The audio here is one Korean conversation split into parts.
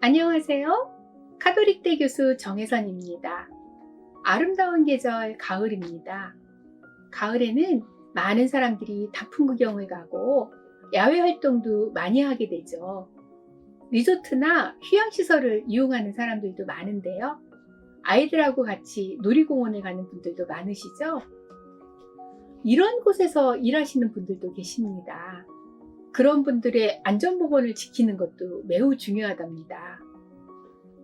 안녕하세요. 카톨릭대 교수 정혜선입니다. 아름다운 계절 가을입니다. 가을에는 많은 사람들이 단풍 구경을 가고 야외 활동도 많이 하게 되죠. 리조트나 휴양시설을 이용하는 사람들도 많은데요. 아이들하고 같이 놀이공원에 가는 분들도 많으시죠? 이런 곳에서 일하시는 분들도 계십니다. 그런 분들의 안전보건을 지키는 것도 매우 중요하답니다.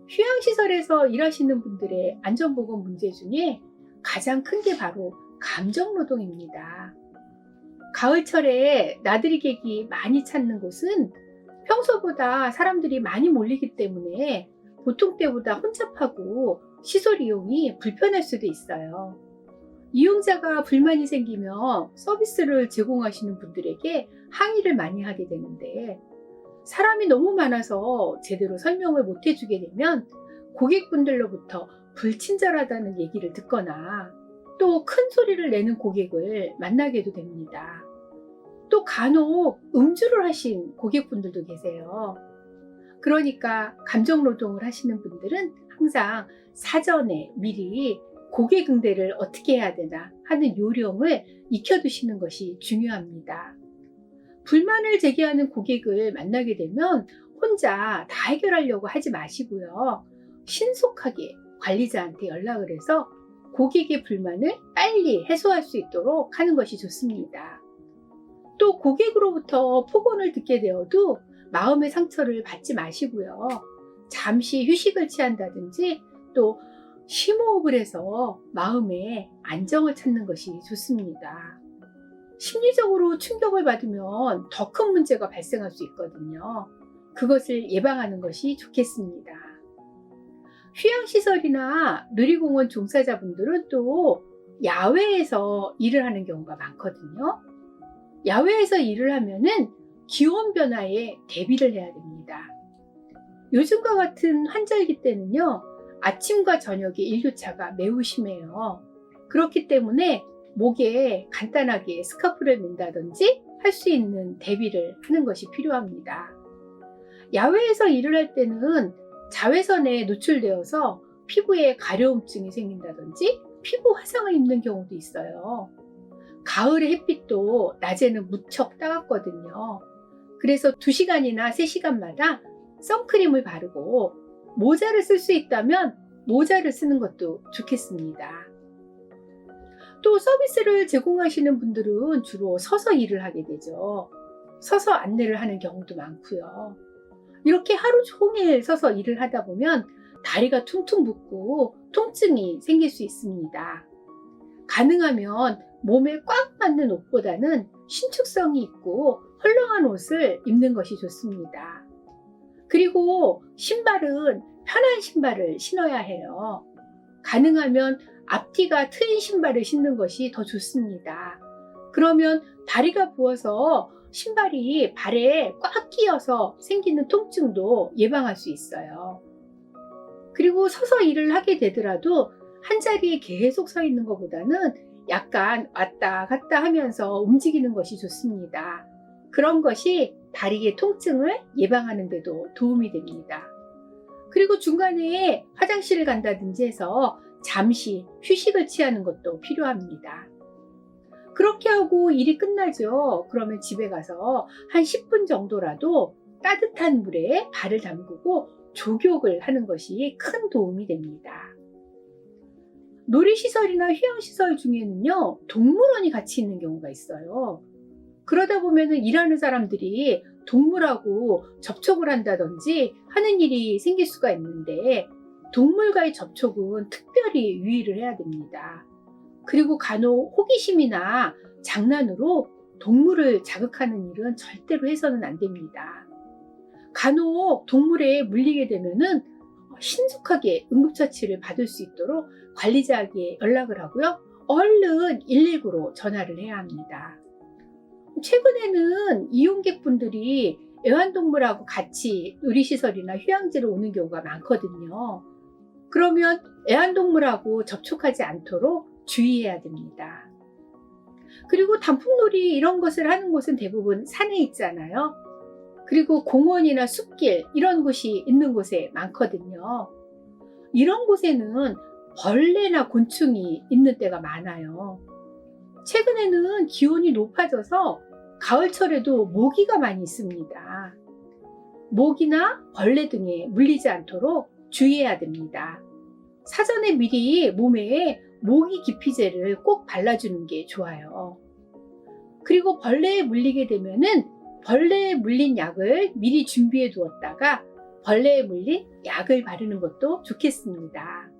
휴양시설에서 일하시는 분들의 안전보건 문제 중에 가장 큰 게 바로 감정노동입니다. 가을철에 나들이 객이 많이 찾는 곳은 평소보다 사람들이 많이 몰리기 때문에 보통 때보다 혼잡하고 시설 이용이 불편할 수도 있어요. 이용자가 불만이 생기면 서비스를 제공하시는 분들에게 항의를 많이 하게 되는데, 사람이 너무 많아서 제대로 설명을 못 해주게 되면 고객분들로부터 불친절하다는 얘기를 듣거나 또 큰 소리를 내는 고객을 만나게도 됩니다. 또 간혹 음주를 하신 고객분들도 계세요. 그러니까 감정노동을 하시는 분들은 항상 사전에 미리 고객 응대를 어떻게 해야 되나 하는 요령을 익혀두시는 것이 중요합니다. 불만을 제기하는 고객을 만나게 되면 혼자 다 해결하려고 하지 마시고요. 신속하게 관리자한테 연락을 해서 고객의 불만을 빨리 해소할 수 있도록 하는 것이 좋습니다. 또 고객으로부터 폭언을 듣게 되어도 마음의 상처를 받지 마시고요. 잠시 휴식을 취한다든지 또 심호흡을 해서 마음의 안정을 찾는 것이 좋습니다. 심리적으로 충격을 받으면 더 큰 문제가 발생할 수 있거든요. 그것을 예방하는 것이 좋겠습니다. 휴양시설이나 놀이공원 종사자분들은 또 야외에서 일을 하는 경우가 많거든요. 야외에서 일을 하면은 기온 변화에 대비를 해야 됩니다. 요즘과 같은 환절기 때는요, 아침과 저녁에 일교차가 매우 심해요. 그렇기 때문에 목에 간단하게 스카프를 맨다든지 할 수 있는 대비를 하는 것이 필요합니다. 야외에서 일을 할 때는 자외선에 노출되어서 피부에 가려움증이 생긴다든지 피부 화상을 입는 경우도 있어요. 가을의 햇빛도 낮에는 무척 따갑거든요. 그래서 2시간이나 3시간마다 선크림을 바르고 모자를 쓸 수 있다면 모자를 쓰는 것도 좋겠습니다. 또 서비스를 제공하시는 분들은 주로 서서 일을 하게 되죠. 서서 안내를 하는 경우도 많고요. 이렇게 하루 종일 서서 일을 하다 보면 다리가 퉁퉁 붓고 통증이 생길 수 있습니다. 가능하면 몸에 꽉 맞는 옷보다는 신축성이 있고 헐렁한 옷을 입는 것이 좋습니다. 그리고 신발은 편한 신발을 신어야 해요. 가능하면 앞뒤가 트인 신발을 신는 것이 더 좋습니다. 그러면 다리가 부어서 신발이 발에 꽉 끼어서 생기는 통증도 예방할 수 있어요. 그리고 서서 일을 하게 되더라도 한 자리에 계속 서 있는 것보다는 약간 왔다 갔다 하면서 움직이는 것이 좋습니다. 그런 것이 다리의 통증을 예방하는 데도 도움이 됩니다. 그리고 중간에 화장실을 간다든지 해서 잠시 휴식을 취하는 것도 필요합니다. 그렇게 하고 일이 끝나죠. 그러면 집에 가서 한 10분 정도라도 따뜻한 물에 발을 담그고 족욕을 하는 것이 큰 도움이 됩니다. 놀이시설이나 휴양시설 중에는요, 동물원이 같이 있는 경우가 있어요. 그러다 보면 일하는 사람들이 동물하고 접촉을 한다든지 하는 일이 생길 수가 있는데, 동물과의 접촉은 특별히 유의를 해야 됩니다. 그리고 간혹 호기심이나 장난으로 동물을 자극하는 일은 절대로 해서는 안 됩니다. 간혹 동물에 물리게 되면은 신속하게 응급처치를 받을 수 있도록 관리자에게 연락을 하고요. 얼른 119로 전화를 해야 합니다. 최근에는 이용객분들이 애완동물하고 같이 놀이시설이나 휴양지를 오는 경우가 많거든요. 그러면 애완동물하고 접촉하지 않도록 주의해야 됩니다. 그리고 단풍놀이 이런 것을 하는 곳은 대부분 산에 있잖아요. 그리고 공원이나 숲길 이런 곳이 있는 곳에 많거든요. 이런 곳에는 벌레나 곤충이 있는 때가 많아요. 최근에는 기온이 높아져서 가을철에도 모기가 많이 있습니다. 모기나 벌레 등에 물리지 않도록 주의해야 됩니다. 사전에 미리 몸에 모기 기피제를 꼭 발라주는 게 좋아요. 그리고 벌레에 물리게 되면은 벌레에 물린 약을 미리 준비해 두었다가 벌레에 물린 약을 바르는 것도 좋겠습니다.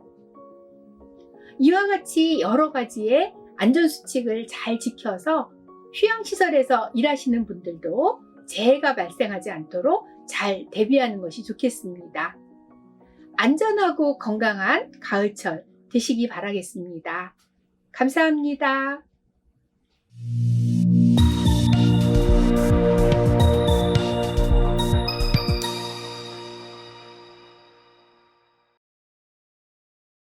이와 같이 여러 가지의 안전수칙을 잘 지켜서 휴양시설에서 일하시는 분들도 재해가 발생하지 않도록 잘 대비하는 것이 좋겠습니다. 안전하고 건강한 가을철 되시기 바라겠습니다. 감사합니다.